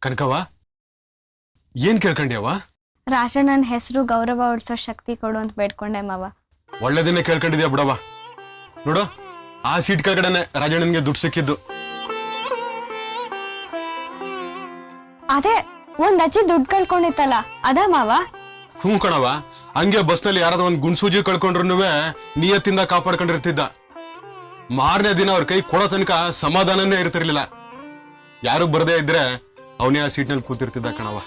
ಕನಕವ್ವ ಏನ್ ಕೇಳ್ಕೊಂಡ್ಯವ? ರಾಜಣ್ಣನ ಹೆಸರು ಗೌರವ ಉಳಿಸೋ ಶಕ್ತಿ ಕೊಡು ಅಂತ ಬೇಡ್ಕೊಂಡೆ ಮಾವ. ಒಳ್ಳೆದನ್ನೇ ಕೇಳ್ಕೊಂಡಿದ್ಯಾ ಬಿಡವ. ನೋಡು ಆ ಸೀಟ್ ಕೆಳಗಡೆನೆ ರಾಜಣ್ಣನ್ಗೆ ದುಡ್ಡು ಸಿಕ್ಕಿದ್ದು. ಅದೇ ಒಂದ್ ಅಜ್ಜಿ ದುಡ್ಡು ಕಳ್ಕೊಂಡಿತ್ತಲ್ಲ ಅದ ಮಾವ? ಹ್ಞೂ ಕಣವ, ಹಂಗೆ ಬಸ್ನಲ್ಲಿ ಯಾರಾದ್ರೂ ಒಂದ್ ಗುಣ್ಸೂಜಿ ಕಳ್ಕೊಂಡ್ರು ನಿಯತ್ತಿಂದ ಕಾಪಾಡ್ಕೊಂಡಿರ್ತಿದ್ದ. ಮಾರನೇ ದಿನ ಅವ್ರ ಕೈ ಕೊಡೋ ತನಕ ಸಮಾಧಾನನೇ ಇರ್ತಿರ್ಲಿಲ್ಲ. ಯಾರು ಬರದೇ ಇದ್ರೆ ಅವನೇ ಆ ಸೀಟ್ನಲ್ಲಿ ಕೂತಿರ್ತಿದ್ದ ಕಣವ.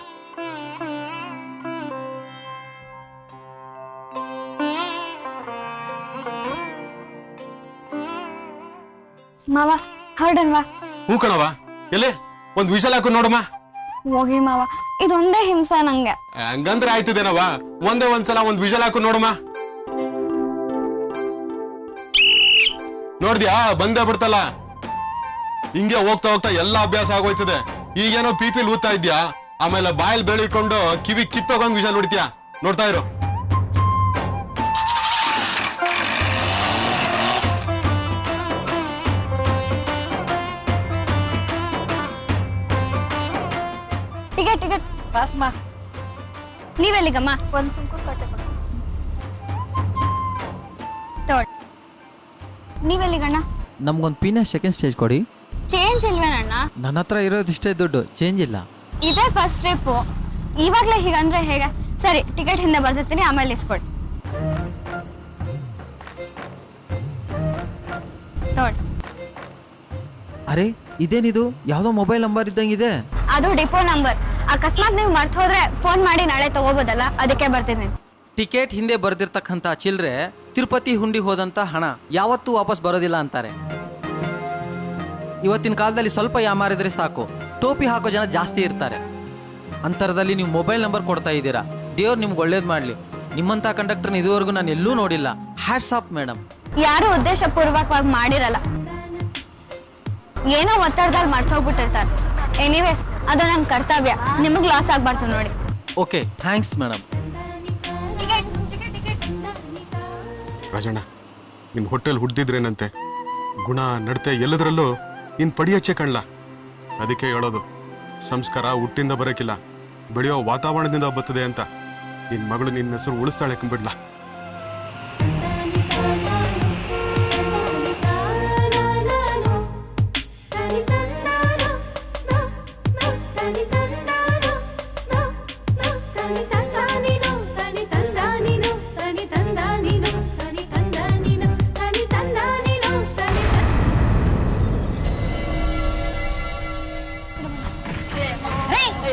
ಮಾವ ಹೊರಡನ್ವಾ? ಹ್ಞೂ ಕಣವ, ಎಲ್ಲಿ ಒಂದ್ ವಿಷಲ್ ಹಾಕು ನೋಡಮ್ಮ. ಹೋಗಿ ಮಾವ, ಇದೊಂದೇ ಹಿಂಸ ನಂಗೆ. ಹಂಗಂದ್ರೆ ಆಯ್ತದೇನವ, ಒಂದ್ಸಲ ಒಂದ್ ವಿಷಲ್ ಹಾಕು ನೋಡಮ್ಮ. ನೋಡ್ದ್ಯಾ ಬಂದೇ ಬಿಡ್ತಲ್ಲ. ಹಿಂಗೆ ಹೋಗ್ತಾ ಹೋಗ್ತಾ ಎಲ್ಲಾ ಅಭ್ಯಾಸ ಆಗೋಯ್ತದೆ. ಈಗೇನೋ ಪಿಪಿಲ್ ಊದ್ತಾ ಇದ್ಯಾ, ಆಮೇಲೆ ಬಾಯಲ್ಲಿ ಬೆಳಿಕೊಂಡು ಕಿವಿ ಕಿತ್ತೋಗಂಗ್ ವಿಷಲ್ ಹೊಡಿತ್ಯಾ. ನೋಡ್ತಾ ಇರು. ಟಿಕೆಟ್ ಟಿಕೆಟ್ ಬಾಸ್ಮಾ, ನೀವೆಲ್ಲಿಗಮ್ಮ? ಒಂದ್ ಸುಮ್ಕು ಕಟ್ಟೆ ತೋಡ್. ನೀವೆಲ್ಲಿಗಣ್ಣ? ನಮ್ಗೊಂದು ಪಿನ ಸೆಕೆಂಡ್ ಸ್ಟೇಜ್ ಕೊಡಿ. ಚೇಂಜ್ ಇಲ್ವೇನಣ್ಣ? ನನ್ನ ಹತ್ರ ಇರೋದಿಷ್ಟೇ ದುಡ್ಡು, ಚೇಂಜ್ ಇಲ್ಲ. ಇದೇ ಫಸ್ಟ್ ಟ್ರಿಪ್, ಇವಾಗ್ಲೇ ಹೀಗಂದ್ರೆ ಹೇಗೆ? ಸರಿ, ಟಿಕೆಟ್ ಹಿಂದೆ ಬರ್ತಿರ್ತೀನಿ, ಆಮೇಲೆ ಇಸ್ಕೊಡಿ. ನೋಡ್. ಅರೆ ಇದೇನಿದು, ಯಾವ್ದೋ ಮೊಬೈಲ್ ನಂಬರ್ ಇದ್ದಂಗಿದೆ. ಅದು ಡಿಪೋ ನಂಬರ್. ಅಕಸ್ಮಾತ್ ನೀವು ಮರ್ತ್ ಹೋದ್ರೆ ಫೋನ್ ಮಾಡಿ ನಾಳೆ ತಗೋಬೋದಲ್ಲ, ಅದಕ್ಕೆ ಬರ್ತಿದ್ದೀನಿ. ಟಿಕೆಟ್ ಹಿಂದೆ ಬರ್ದಿರ್ತಕ್ಕಂಥ ಚಿಲ್ರೆ ತಿರುಪತಿ ಹುಂಡಿ ಹೋದಂತ ಹಣ ಯಾವತ್ತೂ ವಾಪಸ್ ಬರೋದಿಲ್ಲ ಅಂತಾರೆ. ಇವತ್ತಿನ ಕಾಲದಲ್ಲಿ ಸ್ವಲ್ಪ ಯಾಮಾರಿದ್ರೆ ಸಾಕು, ಟೋಪಿ ಹಾಕೋ ಜನ ಜಾಸ್ತಿ ಇರ್ತಾರೆ. ಅಂತರದಲ್ಲಿ ನೀವು ಮೊಬೈಲ್ ನಂಬರ್ ಕೊಡ್ತಾ ಇದ್ದೀರಾ. ದೇವ್ರು ನಿಮ್ಗೆ ಒಳ್ಳೇದು ಮಾಡ್ಲಿ. ನಿಮ್ಮಂತ ಕಂಡಕ್ಟರ್ನ ಇದುವರೆಗೂ ನಾನು ಎಲ್ಲೂ ನೋಡಿಲ್ಲ. Hats off madam. ಯಾರು ಉದ್ದೇಶ ಪೂರ್ವಕವಾಗಿ ಮಾಡಿರಲ್ಲ, ಏನೋ ಒತ್ತಡದಲ್ಲಿ ಮರ್ತೋಗ್ಬಿಟ್ಟಿರ್ತಾರೆ. ಎನಿವೇಸ್, ಅದು ನನ್ನ ಕರ್ತವ್ಯ, ನಿಮಗ್ ಲಾಸ್ ಆಗ್ಬಾರ್ದು ನೋಡಿ. Okay, thanks madam. ರಾಜಣ್ಣ, ನಿನ್ ಹೊಟ್ಟೆಲ್ ಹುಡ್ದಿದ್ರೇನಂತೆ, ಗುಣ ನಡತೆ ಎಲ್ಲದರಲ್ಲೂ ನೀನ್ ಪಡಿಯಚ್ಚೆ ಕಣ್ಲ. ಅದಕ್ಕೆ ಹೇಳೋದು, ಸಂಸ್ಕಾರ ಹುಟ್ಟಿಂದ ಬರಕಿಲ್ಲ, ಬೆಳೆಯೋ ವಾತಾವರಣದಿಂದ ಬರ್ತದೆ ಅಂತ. ನಿನ್ ಮಗಳು ನಿನ್ನ ಹೆಸರು ಉಳಿಸ್ತಾಳೆ ಕಂಬಿಡ್ಲಾ.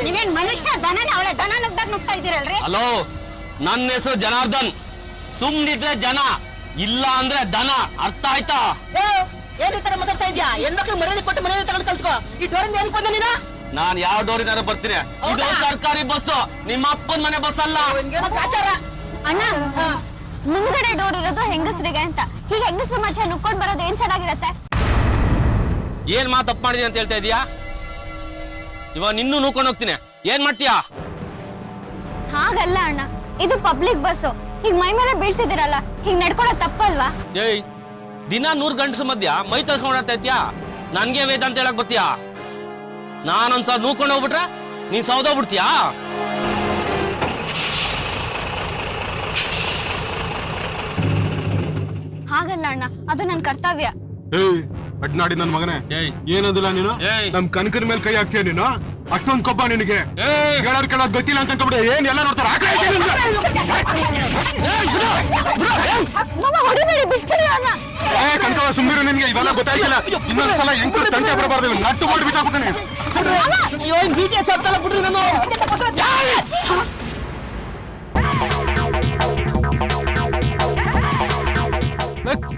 ನೀವೇನ್ ಮನುಷ್ಯ ದನನೇ? ಅವಳೆ ದನ ನುಗ್ದಾಗ ನುಗ್ತಾ ಇದ್ದೀರಲ್ರಿ? ಹಲೋ, ನನ್ನ ಹೆಸರು ಜನಾರ್ದನ್. ಸುಮ್ನಿದ್ರೆ ಜನ, ಇಲ್ಲ ಅಂದ್ರೆ ದನ. ಅರ್ಥ ಆಯ್ತಾ? ಏನ್ ಈ ತರ ಮಾತಾಡ್ತಾ ಇದ್ಯಾ? ಹೆಣ್ಮಕ್ಳು ಮರ್ಯಾದೆ ಕೊಟ್ಟು ಮನೆಯಲ್ಲಿ ತಗೊಂಡು ಕಲ್ತ್ಕೋ. ಈ ಡೋರಿಂದ ಏನಕ್ಕೆ ಬಂದೆ ನೀನು? ನಾನ್ ಯಾವ ಡೋರಿನಾರ ಬರ್ತೀನಿ. ಇದು ಸರ್ಕಾರಿ ಬಸ್ಸು, ನಿಮ್ಮ ಅಪ್ಪನ ಮನೆ ಬಸ್ ಅಲ್ಲ. ಆಚಾರ ಅಣ್ಣ, ಮುಂದ್ಗಡೆ ಡೋರ್ ಇರೋದು ಹೆಂಗಸರಿಗೆ ಅಂತ. ಹೀಗೆ ಹೆಂಗಸರ ಮಧ್ಯ ನುಕ್ಕೊಂಡ್ ಬರೋದು ಏನ್ ಚೆನ್ನಾಗಿರತ್ತೆ? ಏನ್ ಮಾತು ತಪ್ಪು ಮಾಡಿದೀನಿ ಅಂತ ಹೇಳ್ತಾ ಇದೀಯಾ? ಇವಾಗ ನಿನ್ನೂ ನೂಕೊಂಡು ಹೋಗ್ತೀನಿ. ಏನ್ ಮಾಡ್ತೀಯಾ? ಹಾಗಲ್ಲ ಅಣ್ಣ, ಇದು ಪಬ್ಲಿಕ್ ಬಸ್ಸು. ಹೀಗ್ ಮೈ ಮೇಲೆ ಬೀಳ್ತಿದ್ದೀರಲ್ಲ, ಹೀಗ್ ನಡ್ಕೊಳ್ಳೋದು ತಪ್ಪಲ್ವಾ? ಏಯ್, ದಿನ 100 ಗಂಟೆ ಮಧ್ಯ ಮೈ ತರ್ಸ್ಕೊಂಡು ಆಡ್ತಾ ಇತ್ಯಾ? ನನ್ಗೆ ವೇದ ಅಂತ ಹೇಳಕ್ ಬರ್ತೀಯಾ? ನಾನೊಂದ್ಸಲ ನೂಕೊಂಡು ಹೋಗ್ಬಿಟ್ರೆ ನೀನ್ ಸೌದೋಗ್ಬಿಡ್ತೀಯಾ? ಹಾಗಲ್ಲ ಅಣ್ಣ, ಅದು ನನ್ನ ಕರ್ತವ್ಯ. ಅಡ್ನಾಡಿ ನನ್ ಮಗನೇ, ಏಯ್ ಏನಂದಿಲ್ಲ ನೀನು? ನಮ್ ಕನಕನ ಮೇಲೆ ಕೈ ಹಾಕ್ತೀಯ ನೀನು? ಅಷ್ಟೊಂದ್ ಕೊಬ್ಬ ನಿನಗೆ? ಹೇಳೋರ್ ಕೇಳೋದ್ ಗೊತ್ತಿಲ್ಲ ಅಂತ ಅನ್ಕೊಂಡ್ಬಿಡ. ಏನ್ ಎಲ್ಲ ನೋಡ್ತಾರ? ಕನಕವ ಸುಮ್ಮಿರು, ನಿನ್ಗೆ ಇವೆಲ್ಲ ಗೊತ್ತಾಯ್ತಿಲ್ಲ. ಇನ್ನೊಂದ್ಸಲ ಹೆಂಗ್ ತಂಟೆ ಬರಬಾರ್ದು, ನಟ್ಟು ಮಾಡಿ ಬಿಚ್ಚಾಕ್ಬಿಡ್ತಾನೆ. BTS ಆಗ್ತಲ್ಲ ಬಿಡ್ರಿ ನಾನು.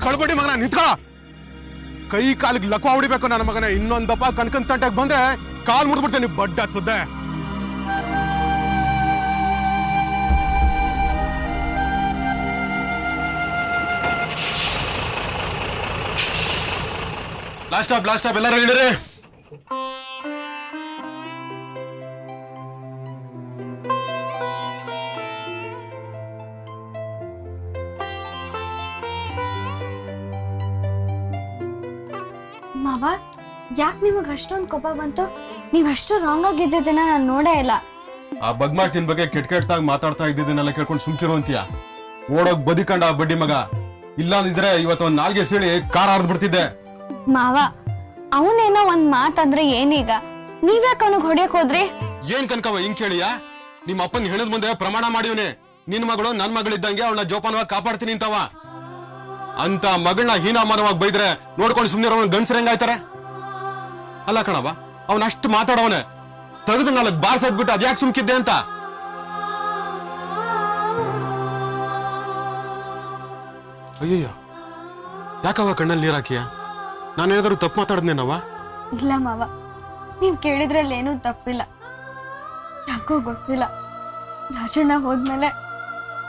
ಕಳ್ಬಡಿ ಮಗನ, ನಿಂತ್ಕೋ. ಕೈ ಕಾಲಿಗೆ ಲಕ್ವ ಹೊಡಿಬೇಕು ನನ್ನ ಮಗನೇ. ಇನ್ನೊಂದಪ್ಪ ಕನಕನ್ ತಂಟೆಗೆ ಬಂದ್ರೆ ಕಾಲ್ ಮುಡ್ಬಿಡ್ತೇನೆ, ಬಡ್ಡ ಹತ್ತದೆ. ಲಾಸ್ಟ್ ಸ್ಟಾಪ್ ಎಲ್ಲರೂ ಹೇಳಿರಿ. ಮಾವ, ಯಾಕೆ ನಿಮಗ್ ಅಷ್ಟೊಂದು ಕೋಪ ಬಂತು? ನೀವಷ್ಟು ರಾಂಗ್ ಆಗಿದ್ದನ್ನ ನಾನು ನೋಡೇ ಇಲ್ಲ. ಆ ಬಗ್ಮಾಟ್ ನಿನ್ ಬಗ್ಗೆ ಕೆಟ್ಟಾಗಿ ಮಾತಾಡ್ತಾ ಇದ್ದಿದ್ದನ್ನೆಲ್ಲ ಕೇಳ್ಕೊಂಡು ಸುಮ್ಕಿರು ಅಂತೀಯ. ಓಡೋಗ್ ಬದಿಕಂಡ ಆ ಬಡ್ಡಿ ಮಗ. ಇಲ್ಲ ಅಂದಿದ್ರೆ ಇವತ್ತು ಒಂದ್ ನಾಲ್ಗೆ ಸೀಳಿ ಕಾರ್ ಹರಿದ್ ಬಿಡ್ತಿದ್ದೆ. ಮಾವ, ಅವನೇನೋ ಒಂದ್ ಮಾತಂದ್ರೆ ಏನೀಗ? ನೀವ್ಯಾಕ ಅವನಿಗೆ ಹೊಡಿಯಕ್ ಹೋದ್ರಿ? ಏನ್ ಕನ್ಕವ ಹಿಂಗ್ ಕೇಳಿಯಾ? ನಿಮ್ಮ ಅಪ್ಪನ್ ಹೇಳದ್ ಮುಂದೆ ಪ್ರಮಾಣ ಮಾಡಿವ್ನೆ, ನಿನ್ ಮಗಳು ನನ್ ಮಗಳಿದ್ದಂಗೆ ಅವಳನ್ನ ಜೋಪಾನವಾಗಿ ಕಾಪಾಡ್ತೀನಿ ಅಂತವ. ಅಂತ ಮಗಳನ್ನ ಹೀನಾಮಾನವಾಗಿ ಬೈದ್ರೆ ನೋಡ್ಕೊಂಡು ಸುಮ್ನೆ ಗಂಡ್ಸರ್ ಹೆಂಗಾಯ್ತಾರೆ? ಅಲ್ಲ ಕಣವ, ಅವನ್ ಅಷ್ಟು ಮಾತಾಡವನೆ, ತೆಗೆದು ನಾಲ್ಕು ಬಾರ್ಸದ್ಬಿಟ್ಟು ಅದ್ಯಾಕೆ ಸುಮ್ಕಿದ್ದೆ ಅಂತ. ಅಯ್ಯಯ್ಯೋ, ಯಾಕವ ಕಣ್ಣಲ್ಲಿ ನೀರ್ ಹಾಕಿಯ? ನಾನೇನಾದ್ರೂ ತಪ್ಪು ಮಾತಾಡ್ದೇನವ? ಇಲ್ಲ ಮಾವ, ನೀವ್ ಕೇಳಿದ್ರಲ್ಲಿ ಏನೂ ತಪ್ಪಿಲ್ಲ. ಯಾಕೋ ಗೊತ್ತಿಲ್ಲ, ರಾಜಣ್ಣ ಹೋದ್ಮೇಲೆ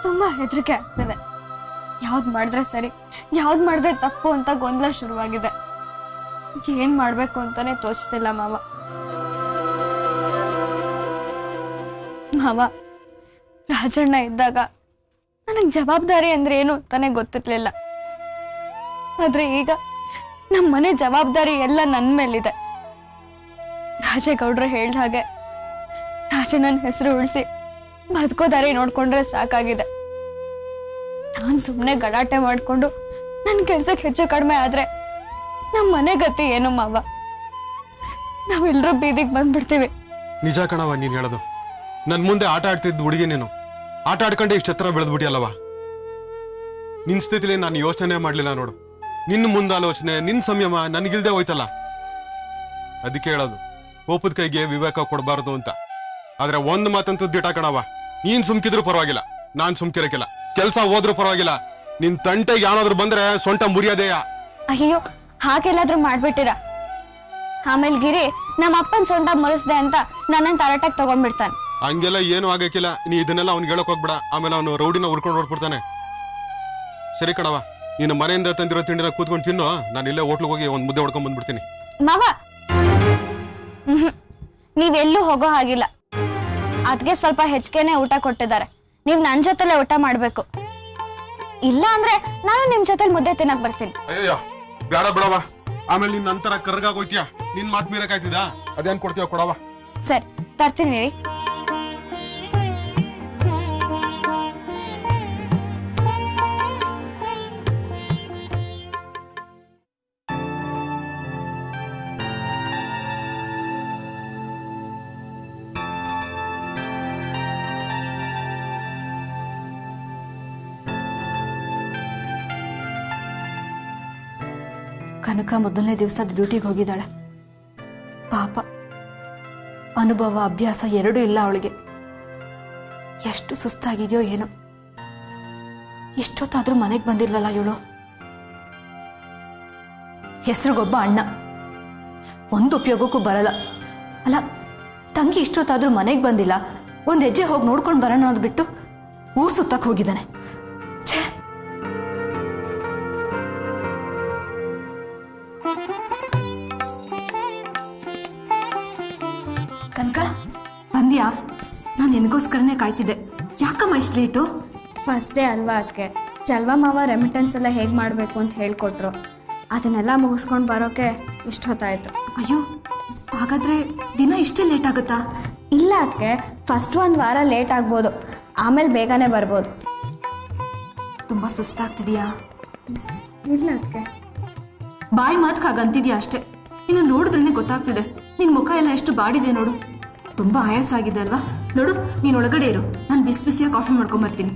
ತುಂಬಾ ಹೆದರಿಕೆ ಆಗ್ತದೆ. ಯಾವ್ದ್ ಮಾಡಿದ್ರೆ ಸರಿ, ಯಾವ್ದ್ ಮಾಡಿದ್ರೆ ತಪ್ಪು ಅಂತ ಗೊಂದಲ ಶುರುವಾಗಿದೆ. ಏನ್ ಮಾಡ್ಬೇಕು ಅಂತಾನೆ ತೋಚ್ತಿಲ್ಲ ಮಾವ. ಮಾವ, ರಾಜಣ್ಣ ಇದ್ದಾಗ ನನಗ್ ಜವಾಬ್ದಾರಿ ಅಂದ್ರೆ ಏನು ಅಂತಾನೆ ಗೊತ್ತಿರ್ಲಿಲ್ಲ. ಆದ್ರೆ ಈಗ ನಮ್ಮ ಮನೆ ಜವಾಬ್ದಾರಿ ಎಲ್ಲ ನನ್ ಮೇಲಿದೆ. ರಾಜೇಗೌಡ್ರು ಹೇಳ್ದ ಹಾಗೆ ರಾಜಣ್ಣನ ಹೆಸರು ಉಳಿಸಿ ಬದುಕೋ ದಾರಿ ನೋಡ್ಕೊಂಡ್ರೆ ಸಾಕಾಗಿದೆ. ನಾನ್ ಸುಮ್ನೆ ಗಲಾಟೆ ಮಾಡ್ಕೊಂಡು ನನ್ ಕೆಲ್ಸಕ್ಕೆ ಹೆಚ್ಚು ಕಡಿಮೆ ಆದ್ರೆ ನಮ್ಮ ಮನೆ ಗತಿ ಏನು ಮಾವ? ನಾವೆಲ್ಲರೂ ಬೀದಿಗೆ ಬಂದ್ಬಿಡ್ತೀವಿ. ನಿಜ ಕಣವ ನೀನ್ ಹೇಳೋದು. ನನ್ ಮುಂದೆ ಆಟ ಆಡ್ತಿದ್ದ ಹುಡುಗಿ ನೀನು ಆಟ ಆಡ್ಕೊಂಡೆ ಇಷ್ಟ ಹತ್ರ ಬೆಳೆದ್ಬಿಟ್ಟಿಯಲ್ಲವ. ನಿನ್ ಸ್ಥಿತಿಲಿ ನಾನು ಯೋಚನೆ ಮಾಡ್ಲಿಲ್ಲ ನೋಡು. ನಿನ್ನ ಮುಂದಾಲೋಚನೆ, ನಿನ್ ಸಂಯಮ ನನ್ಗಿಲ್ದೆ ಹೋಯ್ತಲ್ಲ. ಅದಕ್ಕೆ ಹೇಳೋದು, ಕೋಪದ ಕೈಗೆ ವಿವೇಕ ಕೊಡಬಾರದು ಅಂತ. ಆದ್ರೆ ಒಂದ್ ಮಾತಂತೂ ದಿಟ ಕಣವ, ನೀನ್ ಸುಮ್ಕಿದ್ರು ಪರವಾಗಿಲ್ಲ, ನಾನ್ ಸುಮ್ಕಿರಕಿಲ್ಲ. ಕೆಲ್ಸ ಹೋದ್ರು ಪರವಾಗಿಲ್ಲ, ನಿನ್ ತಂಟೆಗೆ ಯಾವನಾದ್ರು ಬಂದ್ರೆ ಸೊಂಟ ಮುರಿಯೋದೇಯ. ಅಯ್ಯೋ, ಹಾಗೆಲ್ಲಾದ್ರೂ ಮಾಡ್ಬಿಟ್ಟಿರ. ಆಮೇಲೆ ಗಿರಿ ನಮ್ಮ ಅಪ್ಪನ್ ಸೊಂಟ ಮುರಿಸ್ದೆ ಅಂತ ನನ್ನನ್ ತರಾಟಕ್ ತಗೊಂಡ್ಬಿಡ್ತಾನೆ. ಹಂಗೆಲ್ಲ ಏನು ಆಗಕ್ಕಿಲ್ಲ. ನೀ ಇದನ್ನೆಲ್ಲ ಅವ್ನಿಗೆ ಹೇಳಕ್ ಹೋಗ್ಬೇಡ, ಆಮೇಲೆ ಅವನು ರೌಡಿನ ಹುರ್ಕೊಂಡು ಹೊಡ್ಬಿಡ್ತಾನೆ. ಸರಿ ಕಣವ, ನೀನು ಮನೆಯಿಂದ ತಂದಿರೋ ತಿಂಡಿನ ಕೂತ್ಕೊಂಡು ತಿನ್ನು. ನಾನು ಇಲ್ಲೇ ಹೋಟ್ಲಿಗೆ ಹೋಗಿ ಒಂದ್ ಮುದ್ದೆ ಹೊಡ್ಕೊಂಡ್ ಬಂದ್ಬಿಡ್ತೀನಿ. ಮಾವ, ನೀವೆಲ್ಲೂ ಹೋಗೋ ಹಾಗಿಲ್ಲ. ಅದಕ್ಕೆ ಸ್ವಲ್ಪ ಹೆಚ್ಚಿಗೆನೆ ಊಟ ಕೊಟ್ಟಿದ್ದಾರೆ. ನೀವ್ ನನ್ ಜೊತೆಲೆ ಊಟ ಮಾಡ್ಬೇಕು. ಇಲ್ಲ ಅಂದ್ರೆ ನಾನು ನಿಮ್ ಜೊತೆ ಮುದ್ದೆ ತಿನ್ನಕ್ ಬರ್ತೀನಿ. ಅಯ್ಯೋ ಬೇಡ ಬಿಡವ, ಆಮೇಲೆ ನಿನ್ ನಂತರ ಕರ್ಗಾಗೋಯ್ತೀಯ. ನಿನ್ ಮಾತ್ ಮೀರಕಾಯ್ತಿದ? ಅದೇನ್ ಕೊಡ್ತೀವ ಕೊಡವ. ಸರಿ, ತರ್ತೀನಿ ರೀ. ಕನಕ ಮೊದಲನೇ ದಿವಸ ಡ್ಯೂಟಿಗೆ ಹೋಗಿದ್ದಾಳೆ. ಪಾಪ, ಅನುಭವ ಅಭ್ಯಾಸ ಎರಡೂ ಇಲ್ಲ ಅವಳಿಗೆ. ಎಷ್ಟು ಸುಸ್ತಾಗಿದೆಯೋ ಏನೋ. ಇಷ್ಟೊತ್ತಾದ್ರೂ ಮನೆಗೆ ಬಂದಿಲ್ವಲ್ಲ ಇವಳು. ಹೆಸರಿಗೊಬ್ಬ ಅಣ್ಣ, ಒಂದು ಉಪಯೋಗಕ್ಕೂ ಬರಲ್ಲ. ಅಲ್ಲ, ತಂಗಿ ಇಷ್ಟೊತ್ತಾದ್ರೂ ಮನೆಗೆ ಬಂದಿಲ್ಲ, ಒಂದು ಹೆಜ್ಜೆ ಹೋಗಿ ನೋಡ್ಕೊಂಡು ಬರೋಣ ಅನ್ನೋದು ಬಿಟ್ಟು ಊರು ಸುತ್ತಕ್ಕೆ ಹೋಗಿದ್ದಾನೆ. ಕನಕ, ಬಂದ್ಯಾ? ನಾನು ನಿನಗೋಸ್ಕರನೇ ಕಾಯ್ತಿದ್ದೆ. ಯಾಕಮ್ಮ ಇಷ್ಟು ಲೇಟು? ಫಸ್ಟ್ ಡೇ ಅಲ್ವಾ, ಅದಕ್ಕೆ ಚಲ್ವಾ ಮಾವ ರೆಮಿಟೆನ್ಸ್ ಎಲ್ಲ ಹೇಗೆ ಮಾಡಬೇಕು ಅಂತ ಹೇಳ್ಕೊಟ್ರು. ಅದನ್ನೆಲ್ಲ ಮುಗಿಸ್ಕೊಂಡು ಬರೋಕೆ ಇಷ್ಟು ಹೊತ್ತಾಯಿತು. ಅಯ್ಯೋ, ಹಾಗಾದ್ರೆ ದಿನ ಇಷ್ಟೇ ಲೇಟ್ ಆಗುತ್ತಾ? ಇಲ್ಲ ಅದಕ್ಕೆ, ಫಸ್ಟ್ ಒಂದು ವಾರ ಲೇಟ್ ಆಗ್ಬೋದು, ಆಮೇಲೆ ಬೇಗನೆ ಬರ್ಬೋದು. ತುಂಬ ಸುಸ್ತಾಗ್ತಿದೆಯಾ? ಇಲ್ಲ ಅದಕ್ಕೆ, ಬಾಯಿ ಮಾತ್ಗೆ ಹಾಗಂತಿದ್ಯಾ ಅಷ್ಟೇ. ಇನ್ನು ನೋಡಿದ್ರೇ ಗೊತ್ತಾಗ್ತಿದೆ. ನಿನ್ನ ಮುಖ ಎಲ್ಲ ಎಷ್ಟು ಬಾಡಿದೆ ನೋಡು. ತುಂಬ ಆಯಾಸ ಆಗಿದೆ ಅಲ್ವಾ? ನೋಡು, ನೀನು ಒಳಗಡೆ ಇರು, ನಾನು ಬಿಸಿ ಬಿಸಿಯಾಗಿ ಕಾಫಿ ಮಾಡ್ಕೊಂಬರ್ತೀನಿ.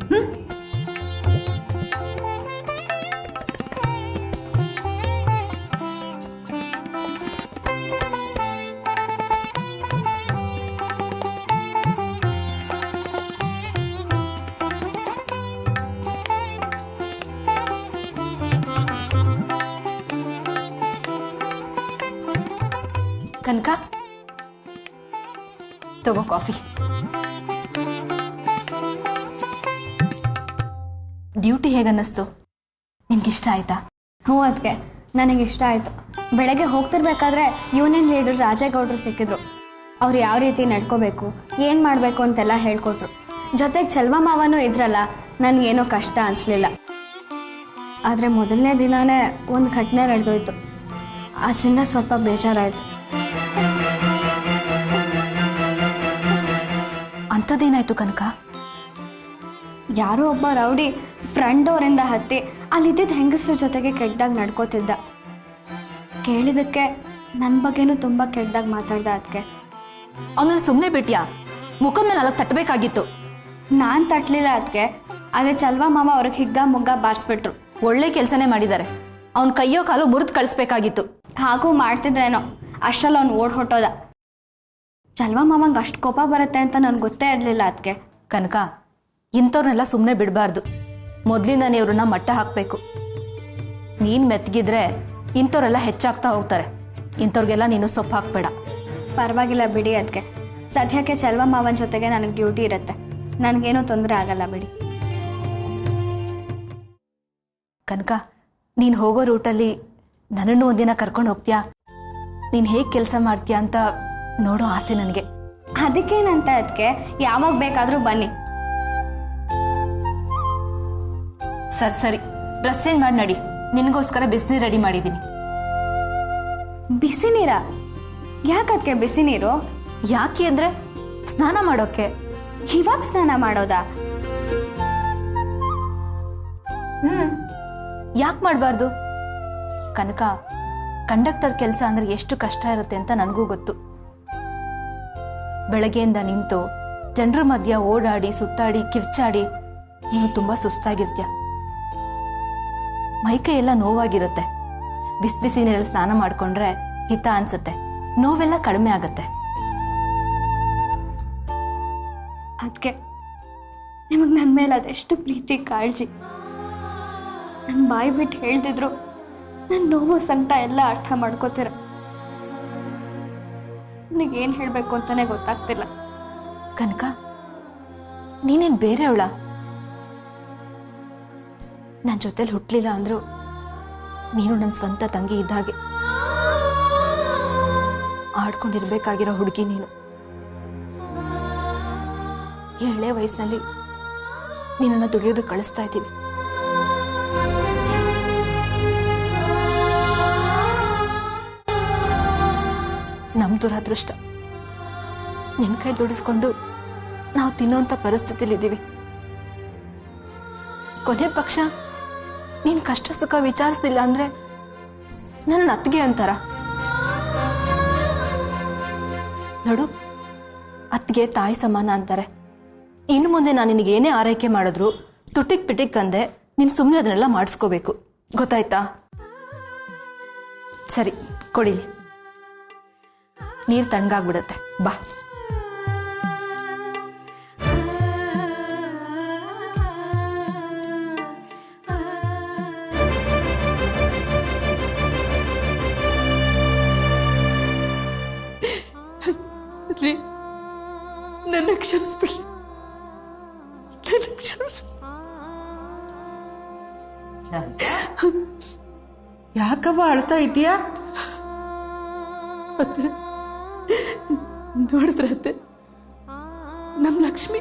ಕನಕ, ತಗೋ ಕಾಫಿ. ಡ್ಯೂಟಿ ಹೇಗನ್ನಿಸ್ತು? ನಿನ್ಗಿಷ್ಟ ಆಯ್ತಾ? ಹ್ಞೂ ಅದಕ್ಕೆ, ನನಗೆ ಇಷ್ಟ ಆಯಿತು. ಬೆಳಗ್ಗೆ ಹೋಗ್ತಿರ್ಬೇಕಾದ್ರೆ ಯೂನಿಯನ್ ಲೀಡರ್ ರಾಜೇಗೌಡರು ಸಿಕ್ಕಿದ್ರು. ಅವ್ರು ಯಾವ ರೀತಿ ನಡ್ಕೋಬೇಕು, ಏನು ಮಾಡಬೇಕು ಅಂತೆಲ್ಲ ಹೇಳ್ಕೊಟ್ರು. ಜೊತೆಗೆ ಚಲ್ವಾ ಮಾವನೂ ಇದ್ರಲ್ಲ, ನನಗೇನೋ ಕಷ್ಟ ಅನಿಸ್ಲಿಲ್ಲ. ಆದರೆ ಮೊದಲನೇ ದಿನವೇ ಒಂದು ಘಟನೆ ನಡೆದೋಯ್ತು. ಅದರಿಂದ ಸ್ವಲ್ಪ ಬೇಜಾರಾಯಿತು. ಅಂಥದ್ದೇನಾಯ್ತು ಕನಕ? ಯಾರೋ ಒಬ್ಬ ರೌಡಿ ಫ್ರೆಂಡ್ ಅವರಿಂದ ಹತ್ತಿ ಅಲ್ಲಿದ್ದಿದ್ದ ಹೆಂಗಸ್ರ ಜೊತೆಗೆ ಕೆಟ್ಟದಾಗ ನಡ್ಕೋತಿದ್ದ. ಕೇಳಿದಕ್ಕೆ ನನ್ನ ಬಗ್ಗೆನೂ ತುಂಬ ಕೆಟ್ಟದಾಗ ಮಾತಾಡ್ದ. ಅದಕ್ಕೆ ಅವನನ್ನು ಸುಮ್ಮನೆ ಬಿಟ್ಯಾ? ಮುಖದ ಮೇಲೆ ಅಲ್ಲ ತಟ್ಟಬೇಕಾಗಿತ್ತು. ನಾನು ತಟ್ಟಲಿಲ್ಲ ಅದಕ್ಕೆ, ಆದರೆ ಚಲ್ವಾ ಮಾಮ ಅವ್ರಿಗೆ ಹಿಗ್ಗ ಮುಗ್ಗ ಬಾರಿಸ್ಬಿಟ್ರು. ಒಳ್ಳೆ ಕೆಲಸನೇ ಮಾಡಿದ್ದಾರೆ. ಅವನ ಕೈಯೋ ಕಾಲು ಮುರಿದು ಕಳಿಸ್ಬೇಕಾಗಿತ್ತು. ಹಾಗೂ ಮಾಡ್ತಿದ್ರೇನೋ ಅಷ್ಟರಲ್ಲಿ ಅವ್ನು ಓಡ್ ಹೊಟ್ಟೋದ. ಚಲ್ವಾ ಮಾಮಂಗೆ ಅಷ್ಟು ಕೋಪ ಬರುತ್ತೆ ಅಂತ ನನಗೆ ಗೊತ್ತೇ ಇರಲಿಲ್ಲ. ಅದಕ್ಕೆ ಕನಕ, ಇಂಥವ್ರನ್ನೆಲ್ಲ ಸುಮ್ಮನೆ ಬಿಡಬಾರ್ದು. ಮೊದಲಿಂದಾನೇ ಇವ್ರನ್ನ ಮಟ್ಟ ಹಾಕಬೇಕು. ನೀನು ಮೆತ್ತಗಿದ್ರೆ ಇಂಥವ್ರೆಲ್ಲ ಹೆಚ್ಚಾಗ್ತಾ ಹೋಗ್ತಾರೆ. ಇಂಥವ್ರಿಗೆಲ್ಲ ನೀನು ಸೊಪ್ಪು ಹಾಕ್ಬೇಡ. ಪರವಾಗಿಲ್ಲ ಬಿಡಿ. ಅದಕ್ಕೆ ಸದ್ಯಕ್ಕೆ ಚಲ್ವಾ ಮಾವನ ಜೊತೆಗೆ ನನಗೆ ಡ್ಯೂಟಿ ಇರುತ್ತೆ. ನನಗೇನೂ ತೊಂದರೆ ಆಗಲ್ಲ ಬಿಡಿ. ಕನಕ, ನೀನು ಹೋಗೋ ರೂಟಲ್ಲಿ ನನ್ನನ್ನು ಒಂದಿನ ಕರ್ಕೊಂಡು ಹೋಗ್ತೀಯಾ? ನೀನು ಹೇಗೆ ಕೆಲಸ ಮಾಡ್ತೀಯಾ ಅಂತ ನೋಡೋ ಆಸೆ ನನಗೆ. ಅದಕ್ಕೇನಂತ ಅದಕ್ಕೆ, ಯಾವಾಗ ಬೇಕಾದರೂ ಬನ್ನಿ. ಸರಿ, ಡ್ರೆಸ್ ಚೇಂಜ್ ಮಾಡಿ ನಡಿ. ನಿನಗೋಸ್ಕರ ಬಿಸಿನೀರು ರೆಡಿ ಮಾಡಿದ್ದೀನಿ. ಬಿಸಿ ನೀರಾ? ಯಾಕದಕ್ಕೆ ಬಿಸಿ ನೀರು? ಯಾಕೆ ಅಂದರೆ ಸ್ನಾನ ಮಾಡೋಕ್ಕೆ. ಇವಾಗ ಸ್ನಾನ ಮಾಡೋದಾ? ಯಾಕೆ ಮಾಡಬಾರ್ದು ಕನಕ? ಕಂಡಕ್ಟರ್ ಕೆಲಸ ಅಂದರೆ ಎಷ್ಟು ಕಷ್ಟ ಇರುತ್ತೆ ಅಂತ ನನಗೂ ಗೊತ್ತು. ಬೆಳಗ್ಗೆಯಿಂದ ನಿಂತು ಜನರ ಮಧ್ಯ ಓಡಾಡಿ ಸುತ್ತಾಡಿ ಕಿರ್ಚಾಡಿ ನೀನು ತುಂಬ ಸುಸ್ತಾಗಿರ್ತೀಯ. ಮೈಕೈ ಎಲ್ಲ ನೋವಾಗಿರುತ್ತೆ. ಬಿಸಿ ಬಿಸಿ ನೀರಲ್ಲಿ ಸ್ನಾನ ಮಾಡಿಕೊಂಡ್ರೆ ಹಿತ ಅನ್ಸುತ್ತೆ. ನೋವೆಲ್ಲ ಕಡಿಮೆ ಆಗುತ್ತೆ. ಅದಕ್ಕೆ ನಿಮಗೆ ನನ್ನ ಮೇಲೆ ಅದೆಷ್ಟು ಪ್ರೀತಿ ಕಾಳಜಿ. ನನ್ನ ಬಾಯಿ ಬಿಟ್ಟು ಹೇಳ್ತಿದ್ರು ನನ್ನ ನೋವು ಸಂಕಟ ಎಲ್ಲ ಅರ್ಥ ಮಾಡ್ಕೋತೀರ. ನನಗೇನು ಹೇಳಬೇಕು ಅಂತಾನೆ ಗೊತ್ತಾಗ್ತಿಲ್ಲ. ಕನಕ, ನೀನೇನು ಬೇರೆ ಅವಳ? ನನ್ನ ಜೊತೆಲಿ ಹುಟ್ಟಲಿಲ್ಲ ಅಂದ್ರು ನೀನು ನನ್ನ ಸ್ವಂತ ತಂಗಿ ಇದ್ದಾಗೆ. ಆಡ್ಕೊಂಡಿರ್ಬೇಕಾಗಿರೋ ಹುಡುಗಿ ನೀನು. ಎಳೆ ವಯಸ್ಸಲ್ಲಿ ನಿನ್ನನ್ನು ದುಡಿಯೋದು ಕಳಿಸ್ತಾ ಇದ್ದೀವಿ. ನಮ್ಮ ದುರಾದೃಷ್ಟ ನಿನ್ನ ಕೈ ದುಡಿಸ್ಕೊಂಡು ನಾವು ತಿನ್ನೋಂಥ ಪರಿಸ್ಥಿತಿಲಿದ್ದೀವಿ. ಕೊನೆ ಪಕ್ಷ ನೀನು ಕಷ್ಟ ಸುಖ ವಿಚಾರಿಸ್ತಿಲ್ಲ ಅಂದರೆ ನನ್ನ ಅತ್ತಿಗೆ ಅಂತಾರ. ನೋಡು, ಅತ್ತಿಗೆ ತಾಯಿ ಸಮಾನ ಅಂತಾರೆ. ಇನ್ನು ಮುಂದೆ ನಾನು ನಿನಗೇನೇ ಆರೈಕೆ ಮಾಡಿದ್ರು ತುಟಿಕ್ ಪಿಟಿಕ್ ಅಂದೆ ನೀನು ಸುಮ್ಮನೆ ಅದನ್ನೆಲ್ಲ ಮಾಡಿಸ್ಕೋಬೇಕು. ಗೊತ್ತಾಯ್ತಾ? ಸರಿ, ಕೊಡಿಲಿ. ನೀರು ತಣ್ಣಗಾಗ್ಬಿಡತ್ತೆ. ಬಾ. ರೀ, ನನ್ನ ಕ್ಷಮಿಸ್ಬಿಡ್ರಿ. ನನ್ನ ಕ್ಷಮಿಸ್ಬಿಡ್ರಿ. ಯಾಕವ್ವ ಅಳ್ತಾ ಇದೀಯಾ? ಅತ್ತೆ, ನೋಡಿದ್ರತ್ತೆ, ನಮ್ಮ ಲಕ್ಷ್ಮಿ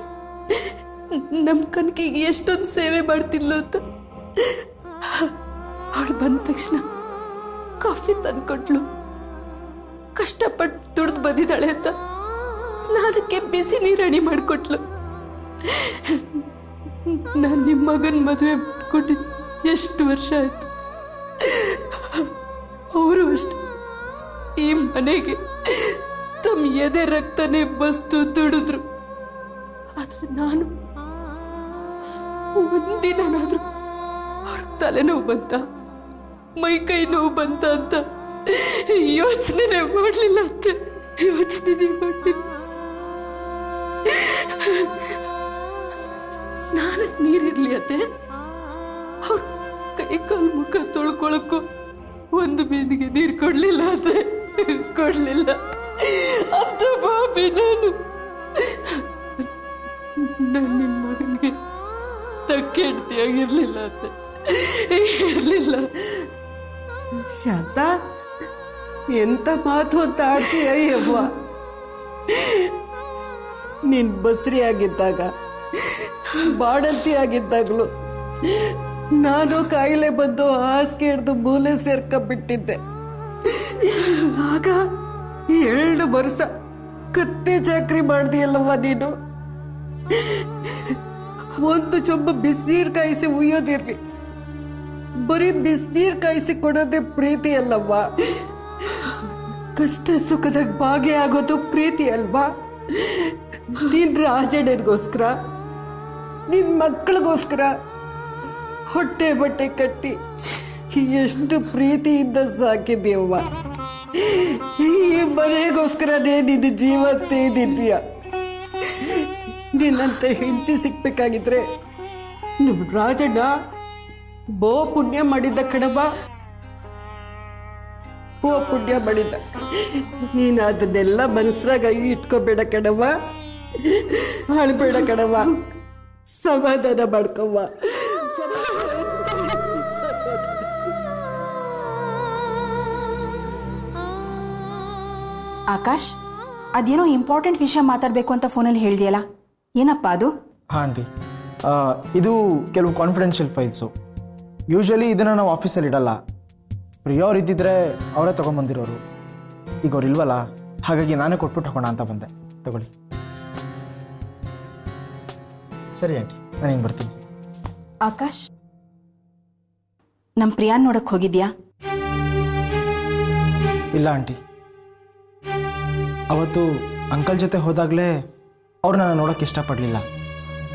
ನಮ್ಮ ಕನಕಿಗೆ ಎಷ್ಟೊಂದು ಸೇವೆ ಮಾಡ್ತಿಲ್ಲ ಅಂತ. ಅವಳು ಬಂದ ತಕ್ಷಣ ಕಾಫಿ ತಂದ್ಕೊಟ್ಲು. ಕಷ್ಟಪಟ್ಟು ದುಡ್ದು ಬಂದಿದ್ದಾಳೆ ಅಂತ ಸ್ನಾನಕ್ಕೆ ಬಿಸಿ ನೀರು ರೆಡಿ ಮಾಡಿಕೊಟ್ಲು. ನಾನು ನಿಮ್ಮ ಮಗನ ಮದುವೆ ಕೊಟ್ಟು ಎಷ್ಟು ವರ್ಷ ಆಯ್ತು. ಅವರು ಅಷ್ಟೆ ಈ ಮನೆಗೆ ತಮ್ಮ ಎದೆ ರಕ್ತನೇ ಬಸ್ತು ದುಡಿದ್ರು. ಆದ್ರೆ ನಾನು ಒಂದಿನಾದ್ರೂ ಅವ್ರಿಗೆ ತಲೆನೋವು ಬಂತ, ಮೈಕೈ ನೋವು ಬಂತ ಅಂತ ಯೋಚನೆ ಮಾಡಲಿಲ್ಲ. ಅತ್ತೆ, ಯೋಚನೆ ಮಾಡಲಿಲ್ಲ. ಸ್ನಾನಕ್ಕೆ ನೀರಿರ್ಲಿ ಅತ್ತೆ, ಅವ್ರ ಕೈ ಕಾಲು ಮುಖ ತೊಳ್ಕೊಳಕ್ಕೂ ಒಂದು ಬಿಂದಿಗೆ ನೀರು ಕೊಡ್ಲಿಲ್ಲ ಅತ್ತೆ, ಕೊಡ್ಲಿಲ್ಲ. ಅಂತ ಬಾಬಿ ನಾನು ನಿಮ್ಮ ಮಗನಿಗೆ ತಕ್ಕೆ ಹೆಂಡತಿಯಾಗಿರ್ಲಿಲ್ಲ ಅತ್ತೆ, ಇರ್ಲಿಲ್ಲ. ಶಾಂತ, ಎಂತ ಮಾತು ಅಂತ ಆಡ್ತೀಯ ಯವ್ವ? ನೀನ್ ಬಸ್ರಿ ಆಗಿದ್ದಾಗ, ಬಾಣಂತಿ ಆಗಿದ್ದಾಗಲೂ ನಾನು ಕಾಯಿಲೆ ಬಂದು ಹಾಸಿಗೆ ಹಿಡ್ದು ಮೂಲೆ ಸೇರ್ಕೊಂಡ್ಬಿಟ್ಟಿದ್ದೆ. ಆಗ 2 ವರ್ಷ ಕತ್ತೆ ಚಾಕ್ರಿ ಮಾಡ್ದಿಯಲ್ಲವ್ವ ನೀನು. ಒಂದು ಚೊಂಬ ಬಿಸಿನೀರು ಕಾಯಿಸಿ ಉಯ್ಯೋದಿರ್ಲಿ, ಬರೀ ಬಿಸಿನೀರು ಕಾಯಿಸಿ ಕೊಡೋದೇ ಪ್ರೀತಿ ಅಲ್ಲವ್ವ. ಕಷ್ಟ ಸುಖದಾಗ ಭಾಗಿಯಾಗೋದು ಪ್ರೀತಿ ಅಲ್ವಾ? ನಿನ್ ರಾಜಣ್ಣನಿಗೋಸ್ಕರ, ನಿನ್ ಮಕ್ಕಳಿಗೋಸ್ಕರ ಹೊಟ್ಟೆ ಬಟ್ಟೆ ಕಟ್ಟಿ ಎಷ್ಟು ಪ್ರೀತಿಯಿಂದ ಸಾಕಿದ್ಯವ್ವ. ಈ ಮನೆಗೋಸ್ಕರನೇ ನಿನ್ನ ಜೀವ ತೆಗೆದಿದ್ದೀಯ. ನಿನ್ನಂತ ಹೆಂಡತಿ ಸಿಕ್ಬೇಕಾಗಿದ್ರೆ ನಮ್ಮ ರಾಜಣ್ಣ ಬೋ ಪುಣ್ಯ ಮಾಡಿದ್ದ ಕಣವ, ಬೋ ಪುಣ್ಯ ಮಾಡಿದ್ದ. ನೀನು ಅದನ್ನೆಲ್ಲ ಮನಸ್ಸಾಗ ಇಟ್ಕೋಬೇಡ ಕಣವ, ಅಳ್ಬೇಡ ಕಣವ, ಸಮಾಧಾನ ಮಾಡ್ಕೊವ್ವ. ಆಕಾಶ್, ಅದೇನೋ ಇಂಪಾರ್ಟೆಂಟ್ ವಿಷಯ ಮಾತಾಡಬೇಕು ಅಂತ ಫೋನಲ್ಲಿ ಹೇಳಿದೆಯಲ್ಲ, ಏನಪ್ಪ ಅದು? ಹಾಂ ಆಂಟಿ, ಇದು ಕೆಲವು ಕಾನ್ಫಿಡೆನ್ಷಿಯಲ್ ಫೈಲ್ಸು. ಯೂಶ್ವಲಿ ಇದನ್ನು ನಾವು ಆಫೀಸಲ್ಲಿ ಇಡಲ್ಲ. ಪ್ರಿಯ ಅವ್ರು ಇದ್ದಿದ್ರೆ ಅವರೇ ತೊಗೊಂಬಂದಿರೋರು. ಈಗ ಅವ್ರು ಇಲ್ವಲ್ಲ, ಹಾಗಾಗಿ ನಾನೇ ಕೊಟ್ಬಿಟ್ಟು ಹೋಗೋಣ ಅಂತ ಬಂದೆ. ತಗೊಳ್ಳಿ. ಸರಿ ಆಂಟಿ, ನಾನು ಹಿಂಗೆ ಬರ್ತೀನಿ. ಆಕಾಶ್, ನಮ್ಮ ಪ್ರಿಯಾನ್ ನೋಡಕ್ಕೆ ಹೋಗಿದ್ಯಾ? ಇಲ್ಲ ಆಂಟಿ, ಅವತ್ತು ಅಂಕಲ್ ಜೊತೆ ಹೋದಾಗಲೇ ಅವ್ರು ನಾನು ನೋಡೋಕ್ಕೆ ಇಷ್ಟಪಡಲಿಲ್ಲ.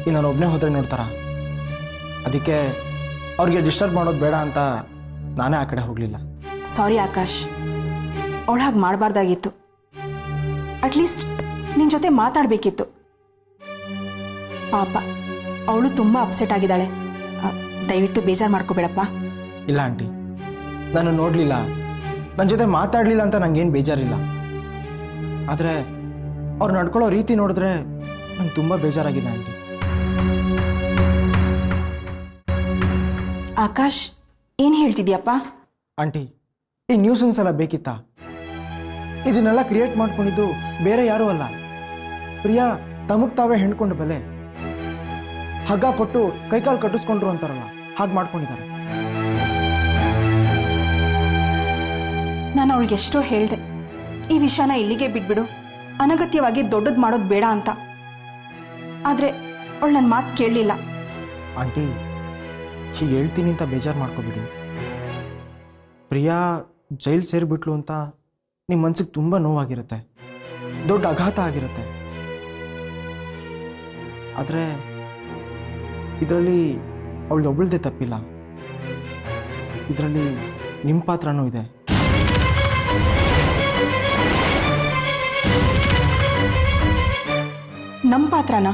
ಈಗ ನಾನು ಒಬ್ಬನೇ ಹೋದರೆ ನೋಡ್ತಾರ, ಅದಕ್ಕೆ ಅವ್ರಿಗೆ ಡಿಸ್ಟರ್ಬ್ ಮಾಡೋದು ಬೇಡ ಅಂತ ನಾನೇ ಆ ಕಡೆ ಹೋಗಲಿಲ್ಲ. ಸಾರಿ ಆಕಾಶ್, ಅವಳು ಹಾಗೆ ಮಾಡಬಾರ್ದಾಗಿತ್ತು. ಅಟ್ಲೀಸ್ಟ್ ನಿನ್ನ ಜೊತೆ ಮಾತಾಡಬೇಕಿತ್ತು. ಪಾಪ, ಅವಳು ತುಂಬ ಅಪ್ಸೆಟ್ ಆಗಿದ್ದಾಳೆ. ದಯವಿಟ್ಟು ಬೇಜಾರು ಮಾಡ್ಕೋಬೇಡಪ್ಪ. ಇಲ್ಲ ಆಂಟಿ, ನಾನು ನೋಡಲಿಲ್ಲ, ನನ್ನ ಜೊತೆ ಮಾತಾಡಲಿಲ್ಲ ಅಂತ ನನಗೇನು ಬೇಜಾರಿಲ್ಲ. ಆದರೆ ಅವ್ರು ನಡ್ಕೊಳ್ಳೋ ರೀತಿ ನೋಡಿದ್ರೆ ನಂಗೆ ತುಂಬ ಬೇಜಾರಾಗಿದೆ ಆಂಟಿ. ಆಕಾಶ್, ಏನು ಹೇಳ್ತಿದ್ಯಪ್ಪ? ಆಂಟಿ, ಈ ನ್ಯೂಸನ್ಸ್ ಎಲ್ಲ ಬೇಕಿತ್ತಾ? ಇದನ್ನೆಲ್ಲ ಕ್ರಿಯೇಟ್ ಮಾಡ್ಕೊಂಡಿದ್ದು ಬೇರೆ ಯಾರೂ ಅಲ್ಲ, ಪ್ರಿಯಾ ತಮಗ್ ತಾವೇ ಹೆಣ್ಕೊಂಡು ಬೆಲೆ ಹಗ್ಗ ಕೊಟ್ಟು ಕೈಕಾಲು ಕಟ್ಟಿಸ್ಕೊಂಡ್ರು ಅಂತಾರಲ್ಲ, ಹಾಗೆ ಮಾಡ್ಕೊಂಡಿದ್ದಾರೆ. ನಾನು ಅವಳಿಗೆ ಎಷ್ಟೋ ಹೇಳಿದೆ, ಈ ವಿಷಯನ ಇಲ್ಲಿಗೆ ಬಿಟ್ಬಿಡು, ಅನಗತ್ಯವಾಗಿ ದೊಡ್ಡದು ಮಾಡೋದು ಬೇಡ ಅಂತ. ಆದರೆ ಅವಳು ನನ್ನ ಮಾತು ಕೇಳಲಿಲ್ಲ. ಆಂಟಿ, ಹೀಗೆ ಹೇಳ್ತೀನಿ ಅಂತ ಬೇಜಾರು ಮಾಡ್ಕೊಬಿಡಿ. ಪ್ರಿಯಾ ಜೈಲು ಸೇರಿಬಿಟ್ಲು ಅಂತ ನಿಮ್ಮ ಮನ್ಸಿಗೆ ತುಂಬ ನೋವಾಗಿರುತ್ತೆ, ದೊಡ್ಡ ಆಘಾತ ಆಗಿರುತ್ತೆ. ಆದರೆ ಇದರಲ್ಲಿ ಅವಳು ಒಬ್ಬಳದೇ ತಪ್ಪಿಲ್ಲ, ಇದರಲ್ಲಿ ನಿಮ್ಮ ಪಾತ್ರನೂ ಇದೆ. ನಮ್ಮ ಪಾತ್ರನ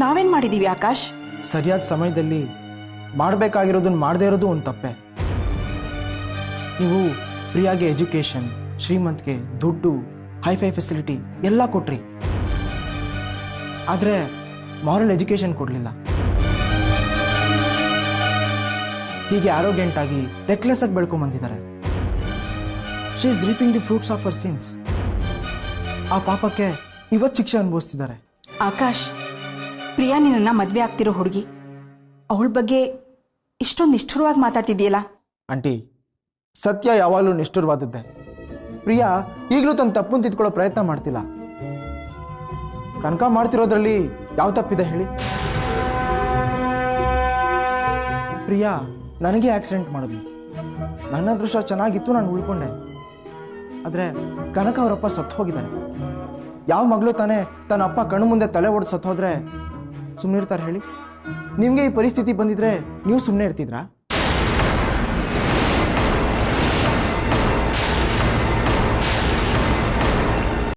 ನಾವೇನು ಮಾಡಿದ್ದೀವಿ ಆಕಾಶ್? ಸರಿಯಾದ ಸಮಯದಲ್ಲಿ ಮಾಡಬೇಕಾಗಿರೋದನ್ನ ಮಾಡದೇ ಇರೋದು ಒಂದು ತಪ್ಪೆ. ನೀವು ಪ್ರಿಯಾಗೆ ಎಜುಕೇಷನ್, ಶ್ರೀಮಂತಿಗೆ, ದುಡ್ಡು, ಹೈಫೈ ಫೆಸಿಲಿಟಿ ಎಲ್ಲ ಕೊಟ್ರಿ, ಆದರೆ ಮಾರಲ್ ಎಜುಕೇಷನ್ ಕೊಡಲಿಲ್ಲ. ಹೀಗೆ ಆರೋಗ್ಯಂಟ್ ಆಗಿ ರೆಕ್ಲೆಸ್ ಆಗಿ ಬೆಳ್ಕೊಂಬಂದಿದ್ದಾರೆ. She is reaping the fruits of her sins. ಆ ಪಾಪಕ್ಕೆ ಇವತ್ತು ಶಿಕ್ಷೆ ಅನುಭವಿಸ್ತಿದ್ದಾರೆ. ಆಕಾಶ್, ಪ್ರಿಯಾ ನಿನ್ನ ಮದುವೆ ಆಗ್ತಿರೋ ಹುಡುಗಿ, ಅವಳ ಬಗ್ಗೆ ಇಷ್ಟೊಂದು ನಿಷ್ಠುರವಾಗಿ ಮಾತಾಡ್ತಿದ್ದೀಯಲ್ಲ? ಆಂಟಿ, ಸತ್ಯ ಯಾವಾಗಲೂ ನಿಷ್ಠುರವಾದದ್ದೇ. ಪ್ರಿಯಾ ಈಗಲೂ ತನ್ನ ತಪ್ಪನ್ನು ತಿದ್ಕೊಳ್ಳೋ ಪ್ರಯತ್ನ ಮಾಡ್ತಿಲ್ಲ. ಕನಕ ಮಾಡ್ತಿರೋದ್ರಲ್ಲಿ ಯಾವ ತಪ್ಪಿದೆ ಹೇಳಿ? ಪ್ರಿಯಾ ನನಗೆ ಆಕ್ಸಿಡೆಂಟ್ ಮಾಡಿದ್ಲು, ನನ್ನ ಅದೃಷ್ಟ ಚೆನ್ನಾಗಿತ್ತು, ನಾನು ಉಳ್ಕೊಂಡೆ. ಆದರೆ ಕನಕ ಅವರಪ್ಪ ಸತ್ತು ಹೋಗಿದ್ದಾರೆ. ಯಾವ ಮಗಳು ತಾನೇ ತನ್ನ ಅಪ್ಪ ಕಣ್ಣು ಮುಂದೆ ತಲೆ ಒಡೆದು ಸತ್ತು ಹೋದ್ರೆ ಸುಮ್ಮನೆ ಇರ್ತಾರೆ ಹೇಳಿ? ನಿಮಗೆ ಈ ಪರಿಸ್ಥಿತಿ ಬಂದಿದ್ರೆ ನೀವು ಸುಮ್ಮನೆ ಇರ್ತಿದ್ರಾ?